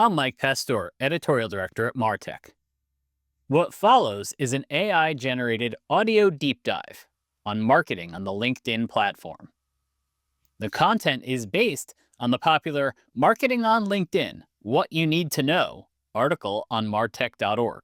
I'm Mike Pastor, editorial director at Martech. What follows is an AI-generated audio deep dive on marketing on the LinkedIn platform. The content is based on the popular Marketing on LinkedIn, What You Need to Know article on martech.org.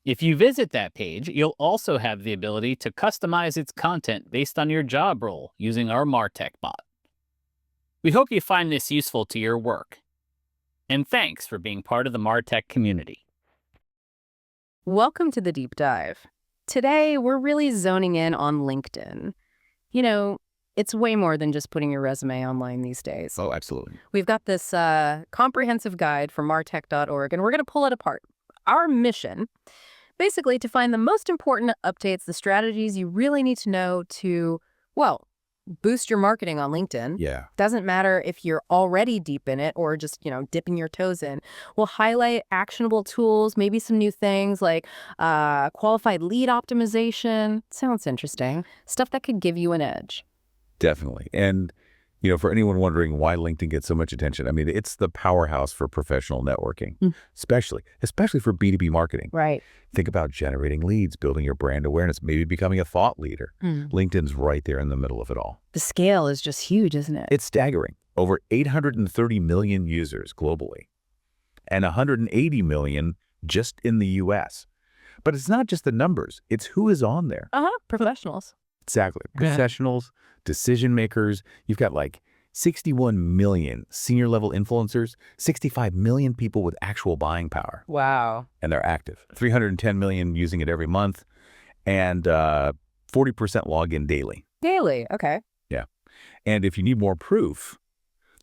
If you visit that page, you'll also have the ability to customize its content based on your job role using our Martech bot. We hope you find this useful to your work. And thanks for being part of the Martech community. Welcome to the deep dive. Today, we're really zoning in on LinkedIn. You know, it's way more than just putting your resume online these days. Oh, absolutely. We've got this comprehensive guide from martech.org, and we're going to pull it apart. Our mission, basically to find the most important updates, the strategies you really need to know to, well, boost your marketing on LinkedIn. Yeah. Doesn't matter if you're already deep in it or just, dipping your toes in. We'll highlight actionable tools, maybe some new things like qualified lead optimization. Sounds interesting. Stuff that could give you an edge. Definitely. And, for anyone wondering why LinkedIn gets so much attention, I mean, it's the powerhouse for professional networking, especially for B2B marketing. Right. Think about generating leads, building your brand awareness, maybe becoming a thought leader. LinkedIn's right there in the middle of it all. The scale is just huge, isn't it? It's staggering. Over 830 million users globally and 180 million just in the US. But it's not just the numbers. It's who is on there. Professionals. Exactly. Professionals, decision makers. You've got like 61 million senior level influencers, 65 million people with actual buying power. Wow. And they're active. 310 million using it every month, and 40% log in daily. Daily. Okay. Yeah. And if you need more proof,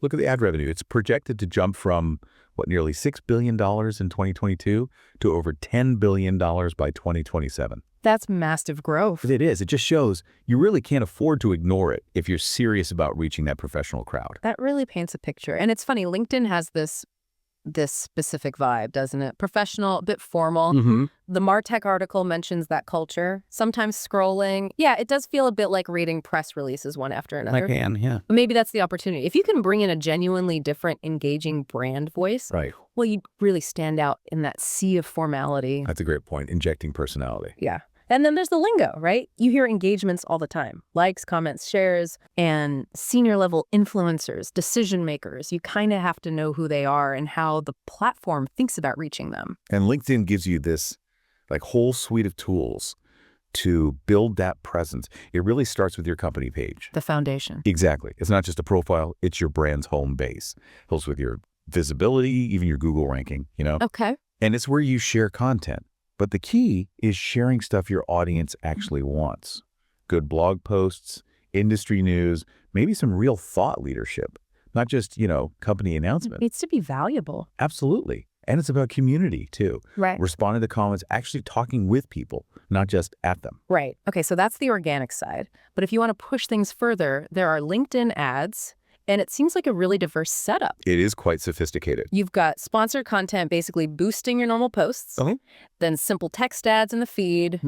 look at the ad revenue. It's projected to jump from, nearly $6 billion in 2022 to over $10 billion by 2027. That's massive growth. It is. It just shows you really can't afford to ignore it if you're serious about reaching that professional crowd. That really paints a picture. And it's funny, LinkedIn has this specific vibe, doesn't it? Professional, a bit formal. The Martech article mentions that culture. Sometimes scrolling. Yeah, it does feel a bit like reading press releases one after another. Yeah. But maybe that's the opportunity. If you can bring in a genuinely different, engaging brand voice, Right. well, you really stand out in that sea of formality. That's a great point. Injecting personality. Yeah. And then there's the lingo, right? You hear engagements all the time. Likes, comments, shares, and senior level influencers, decision makers. You kind of have to know who they are and how the platform thinks about reaching them. And LinkedIn gives you this whole suite of tools to build that presence. It really starts with your company page. The foundation. Exactly. It's not just a profile. It's your brand's home base. Helps with your visibility, even your Google ranking, Okay. And it's where you share content. But the key is sharing stuff your audience actually wants. Good blog posts, industry news, maybe some real thought leadership, not just, company announcements. It needs to be valuable. Absolutely. And it's about community, too. Right. Responding to comments, actually talking with people, not just at them. Right. Okay, so that's the organic side. But if you want to push things further, there are LinkedIn ads, and it seems like a really diverse setup. It is quite sophisticated. You've got sponsored content basically boosting your normal posts, then simple text ads in the feed,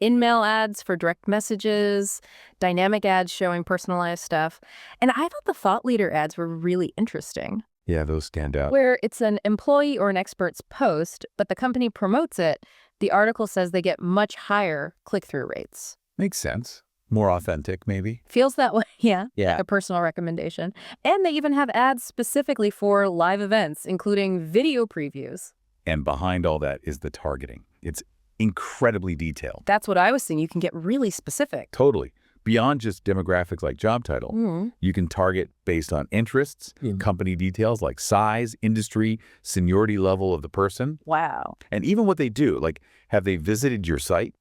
in-mail ads for direct messages, dynamic ads showing personalized stuff. And I thought the thought leader ads were really interesting. Yeah, those stand out. Where it's an employee or an expert's post, but the company promotes it, the article says they get much higher click-through rates. Makes sense. More authentic, maybe. Feels that way, yeah. Yeah. A personal recommendation. And they even have ads specifically for live events, including video previews. And behind all that is the targeting. It's incredibly detailed. That's what I was saying. You can get really specific. Totally. Beyond just demographics like job title, you can target based on interests, company details like size, industry, seniority level of the person. Wow. And even what they do, like have they visited your site,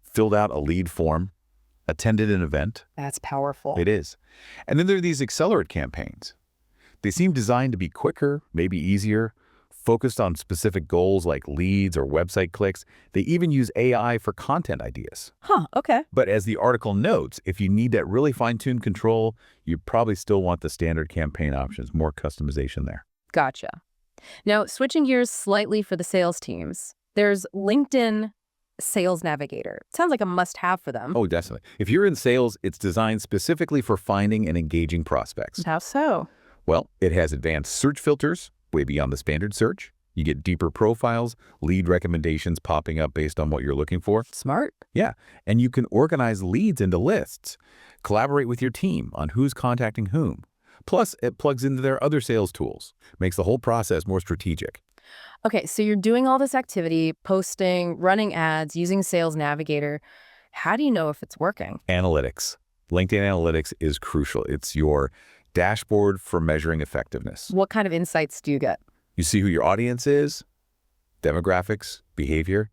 filled out a lead form, attended an event? That's powerful. It is. And then there are these accelerate campaigns. They seem designed to be quicker, maybe easier, focused on specific goals like leads or website clicks. They even use AI for content ideas. Okay. But as the article notes, if you need that really fine-tuned control, you probably still want the standard campaign options, more customization there. Gotcha. Now, switching gears slightly for the sales teams, there's LinkedIn Sales Navigator. Sounds like a must-have for them. Oh, definitely. If you're in sales, it's designed specifically for finding and engaging prospects. How so? Well, it has advanced search filters, way beyond the standard search. You get deeper profiles, lead recommendations popping up based on what you're looking for. Smart. Yeah, and you can organize leads into lists, collaborate with your team on who's contacting whom. Plus, it plugs into their other sales tools, makes the whole process more strategic. Okay, so you're doing all this activity, posting, running ads, using Sales Navigator. How do you know if it's working? Analytics. LinkedIn Analytics is crucial. It's your dashboard for measuring effectiveness. What kind of insights do you get? You see who your audience is, demographics, behavior,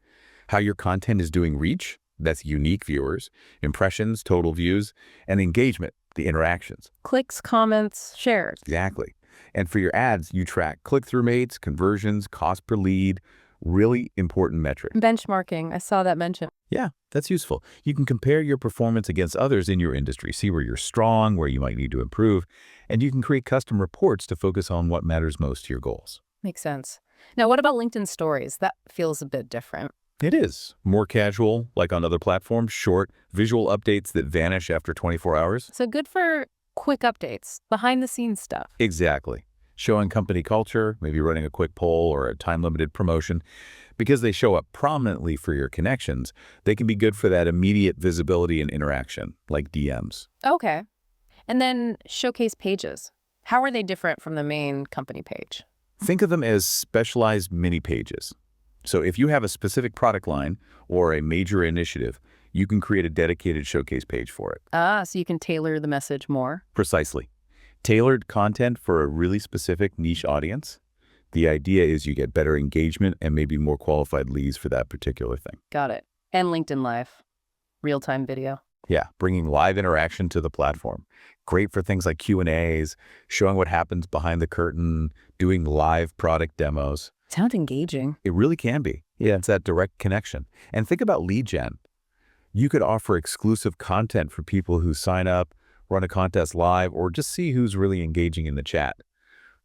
how your content is doing reach, that's unique viewers, impressions, total views, and engagement, the interactions. Clicks, comments, shares. Exactly. And for your ads, you track click-through rates, conversions, cost per lead, really important metric. Benchmarking, I saw that mentioned. Yeah, that's useful. You can compare your performance against others in your industry, see where you're strong, where you might need to improve, and you can create custom reports to focus on what matters most to your goals. Makes sense. Now, what about LinkedIn Stories? That feels a bit different. It is. More casual, like on other platforms, short, visual updates that vanish after 24 hours. So good for quick updates, behind-the-scenes stuff. Exactly. Showing company culture, maybe running a quick poll or a time-limited promotion. Because they show up prominently for your connections, they can be good for that immediate visibility and interaction, like DMs. Okay. And then showcase pages. How are they different from the main company page? Think of them as specialized mini pages. So if you have a specific product line or a major initiative, you can create a dedicated showcase page for it. So you can tailor the message more. Precisely. Tailored content for a really specific niche audience. The idea is you get better engagement and maybe more qualified leads for that particular thing. Got it. And LinkedIn Live, real-time video. Yeah, bringing live interaction to the platform. Great for things like Q&As, showing what happens behind the curtain, doing live product demos. Sounds engaging. It really can be. Yeah, it's that direct connection. And think about lead gen. You could offer exclusive content for people who sign up, run a contest live, or just see who's really engaging in the chat.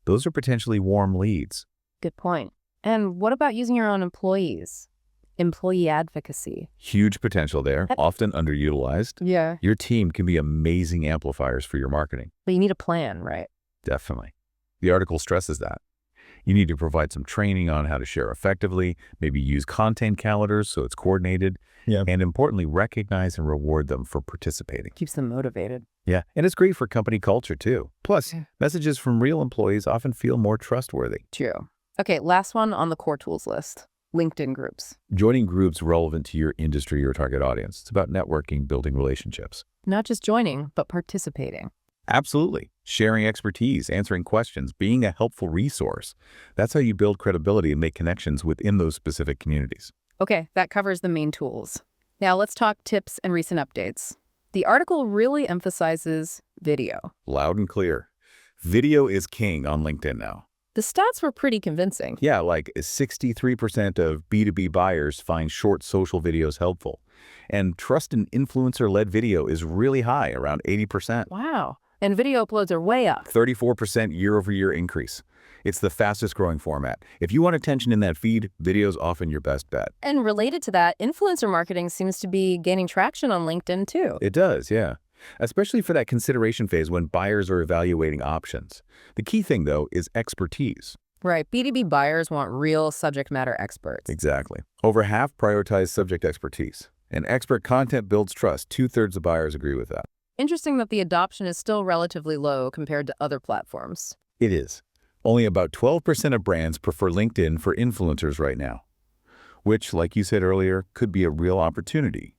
Those are potentially warm leads. Good point. And what about using your own employees? Employee advocacy. Huge potential there, often underutilized. Yeah. Your team can be amazing amplifiers for your marketing. But you need a plan, right? Definitely. The article stresses that. You need to provide some training on how to share effectively, maybe use content calendars so it's coordinated, and importantly, recognize and reward them for participating. Keeps them motivated. Yeah, and it's great for company culture too. Plus, messages from real employees often feel more trustworthy. True. Okay, last one on the core tools list. LinkedIn groups. Joining groups relevant to your industry or target audience. It's about networking, building relationships. Not just joining, but participating. Absolutely. Sharing expertise, answering questions, being a helpful resource. That's how you build credibility and make connections within those specific communities. Okay, that covers the main tools. Now let's talk tips and recent updates. The article really emphasizes video. Loud and clear. Video is king on LinkedIn now. The stats were pretty convincing. Yeah, like 63% of B2B buyers find short social videos helpful. And trust in influencer-led video is really high, around 80%. Wow. And video uploads are way up. 34% year-over-year increase. It's the fastest growing format. If you want attention in that feed, video's often your best bet. And related to that, influencer marketing seems to be gaining traction on LinkedIn too. It does, yeah. Especially for that consideration phase when buyers are evaluating options. The key thing, though, is expertise. Right. B2B buyers want real subject matter experts. Exactly. Over half prioritize subject expertise. And expert content builds trust. 2/3 of buyers agree with that. Interesting that the adoption is still relatively low compared to other platforms. It is. Only about 12% of brands prefer LinkedIn for influencers right now, which, like you said earlier, could be a real opportunity.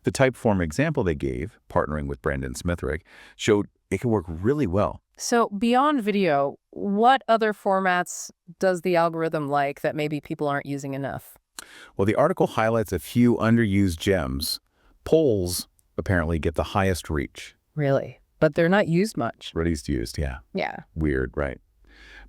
The Typeform example they gave, partnering with Brandon Smithrick, showed it can work really well. So beyond video, what other formats does the algorithm like that maybe people aren't using enough? Well, the article highlights a few underused gems. Polls apparently get the highest reach. Really? But they're not used much. Least used, yeah. Yeah. Weird, right?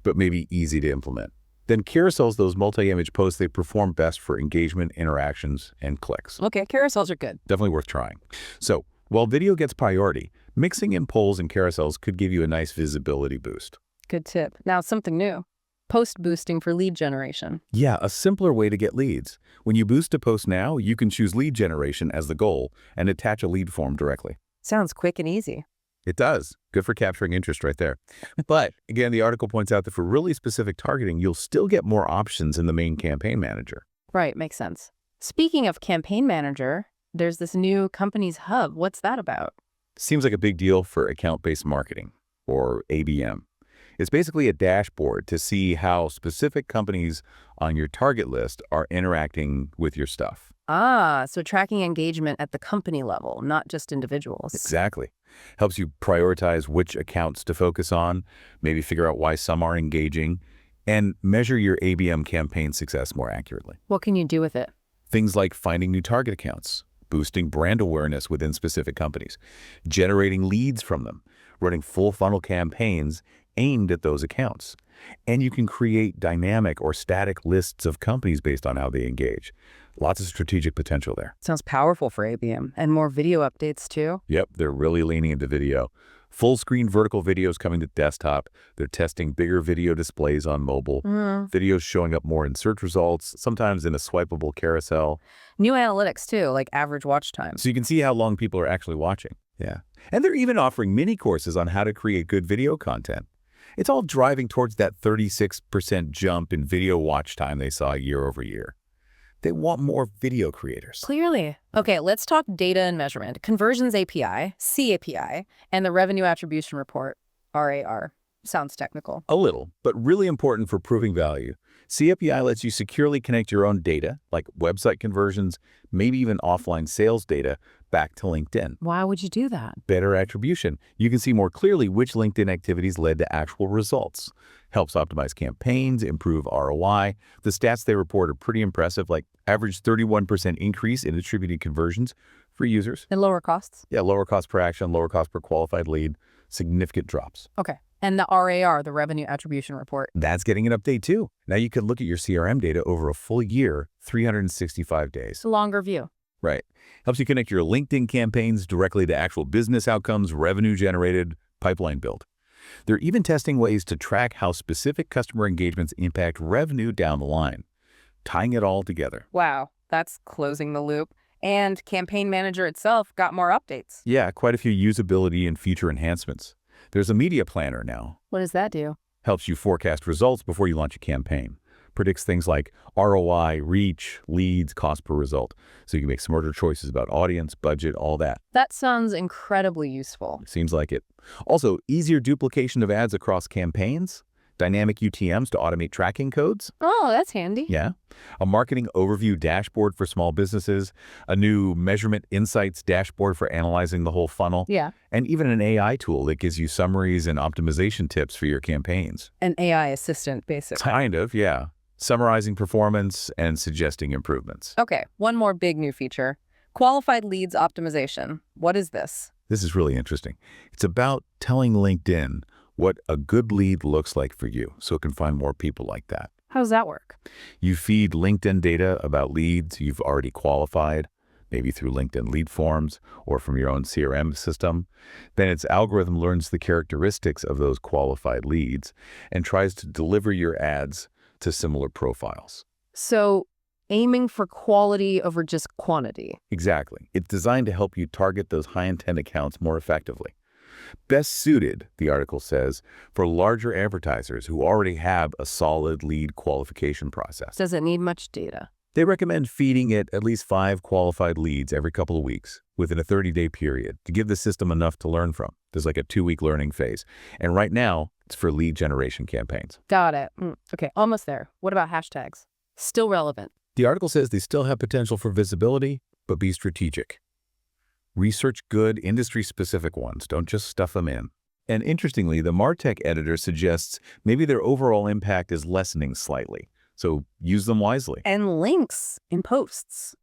But maybe easy to implement. Then carousels, those multi-image posts, they perform best for engagement, interactions, and clicks. Okay, carousels are good. Definitely worth trying. So while video gets priority, mixing in polls and carousels could give you a nice visibility boost. Good tip. Now something new. Post boosting for lead generation. Yeah, a simpler way to get leads. When you boost a post now, you can choose lead generation as the goal and attach a lead form directly. Sounds quick and easy. It does. Good for capturing interest right there. But again, the article points out that for really specific targeting, you'll still get more options in the main campaign manager. Right, makes sense. Speaking of campaign manager, there's this new company's hub. What's that about? Seems like a big deal for account-based marketing, or ABM. It's basically a dashboard to see how specific companies on your target list are interacting with your stuff. Ah, so tracking engagement at the company level, not just individuals. Exactly. Helps you prioritize which accounts to focus on, maybe figure out why some are engaging, and measure your ABM campaign success more accurately. What can you do with it? Things like finding new target accounts, boosting brand awareness within specific companies, generating leads from them, running full funnel campaigns aimed at those accounts. And you can create dynamic or static lists of companies based on how they engage. Lots of strategic potential there. Sounds powerful for ABM. And more video updates too? Yep, they're really leaning into video. Full screen vertical videos coming to desktop. They're testing bigger video displays on mobile. Videos showing up more in search results, sometimes in a swipeable carousel. New analytics too, like average watch time. So you can see how long people are actually watching. Yeah. And they're even offering mini courses on how to create good video content. It's all driving towards that 36% jump in video watch time they saw year over year. They want more video creators. Clearly. Okay, let's talk data and measurement. Conversions API, CAPI, and the Revenue Attribution Report, RAR. Sounds technical. A little, but really important for proving value. CAPI lets you securely connect your own data, like website conversions, maybe even offline sales data, back to LinkedIn. Why would you do that? Better attribution. You can see more clearly which LinkedIn activities led to actual results. Helps optimize campaigns, improve ROI. The stats they report are pretty impressive, like average 31% increase in attributed conversions for users. And lower costs? Yeah, lower cost per action, lower cost per qualified lead, significant drops. Okay. And the RAR, the Revenue Attribution Report. That's getting an update too. Now you can look at your CRM data over a full year, 365 days. It's a longer view. Right. Helps you connect your LinkedIn campaigns directly to actual business outcomes, revenue generated, pipeline build. They're even testing ways to track how specific customer engagements impact revenue down the line, tying it all together. Wow, that's closing the loop. And Campaign Manager itself got more updates. Yeah, quite a few usability and feature enhancements. There's a media planner now. What does that do? Helps you forecast results before you launch a campaign. Predicts things like ROI, reach, leads, cost per result. So you can make smarter choices about audience, budget, all that. That sounds incredibly useful. Seems like it. Also, easier duplication of ads across campaigns, dynamic UTMs to automate tracking codes. Oh, that's handy. Yeah. A marketing overview dashboard for small businesses, a new measurement insights dashboard for analyzing the whole funnel. Yeah. And even an AI tool that gives you summaries and optimization tips for your campaigns. An AI assistant, basically. Kind of, yeah. Summarizing performance and suggesting improvements. Okay, one more big new feature. Qualified leads optimization. What is this? This is really interesting. It's about telling LinkedIn what a good lead looks like for you so it can find more people like that. How does that work? You feed LinkedIn data about leads you've already qualified, maybe through LinkedIn lead forms or from your own CRM system. Then its algorithm learns the characteristics of those qualified leads and tries to deliver your ads to similar profiles. So aiming for quality over just quantity. Exactly. It's designed to help you target those high-intent accounts more effectively. Best suited, the article says, for larger advertisers who already have a solid lead qualification process. Does it need much data? They recommend feeding it at least 5 qualified leads every couple of weeks within a 30-day period to give the system enough to learn from. There's like a 2-week learning phase. And right now, it's for lead generation campaigns. Got it. Okay, almost there. What about hashtags? Still relevant. The article says they still have potential for visibility, but be strategic. Research good industry-specific ones. Don't just stuff them in. And interestingly, the MarTech editor suggests maybe their overall impact is lessening slightly. So use them wisely. And links in posts.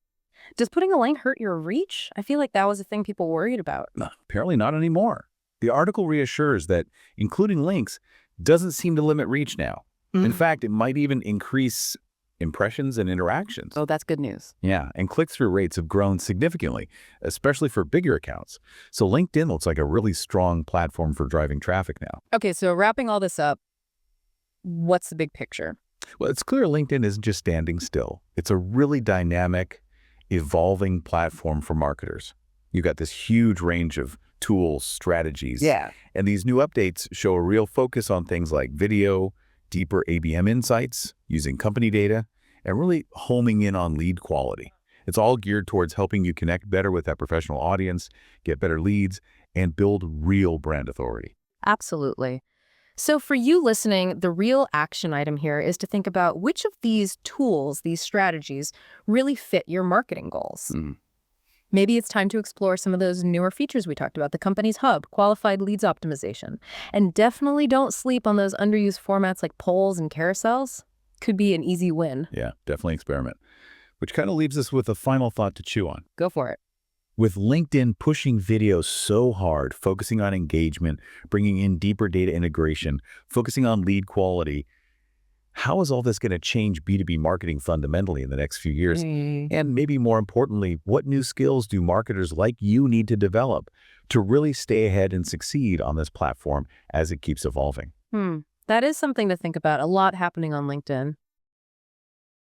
Does putting a link hurt your reach? I feel like that was a thing people worried about. Apparently not anymore. The article reassures that including links doesn't seem to limit reach now. In fact, it might even increase impressions and interactions. Oh, that's good news. Yeah, and click-through rates have grown significantly, especially for bigger accounts. So LinkedIn looks like a really strong platform for driving traffic now. Okay, so wrapping all this up, what's the big picture? Well, it's clear LinkedIn isn't just standing still. It's a really dynamic, evolving platform for marketers. You've got this huge range of tools, strategies. Yeah. And these new updates show a real focus on things like video, deeper ABM insights, using company data, and really homing in on lead quality. It's all geared towards helping you connect better with that professional audience, get better leads, and build real brand authority. Absolutely. So for you listening, the real action item here is to think about which of these tools, these strategies, really fit your marketing goals. Maybe it's time to explore some of those newer features we talked about, the company's hub, qualified leads optimization. And definitely don't sleep on those underused formats like polls and carousels. Could be an easy win. Yeah, definitely experiment. Which kind of leaves us with a final thought to chew on. Go for it. With LinkedIn pushing video so hard, focusing on engagement, bringing in deeper data integration, focusing on lead quality, how is all this going to change B2B marketing fundamentally in the next few years? And maybe more importantly, what new skills do marketers like you need to develop to really stay ahead and succeed on this platform as it keeps evolving? That is something to think about. A lot happening on LinkedIn.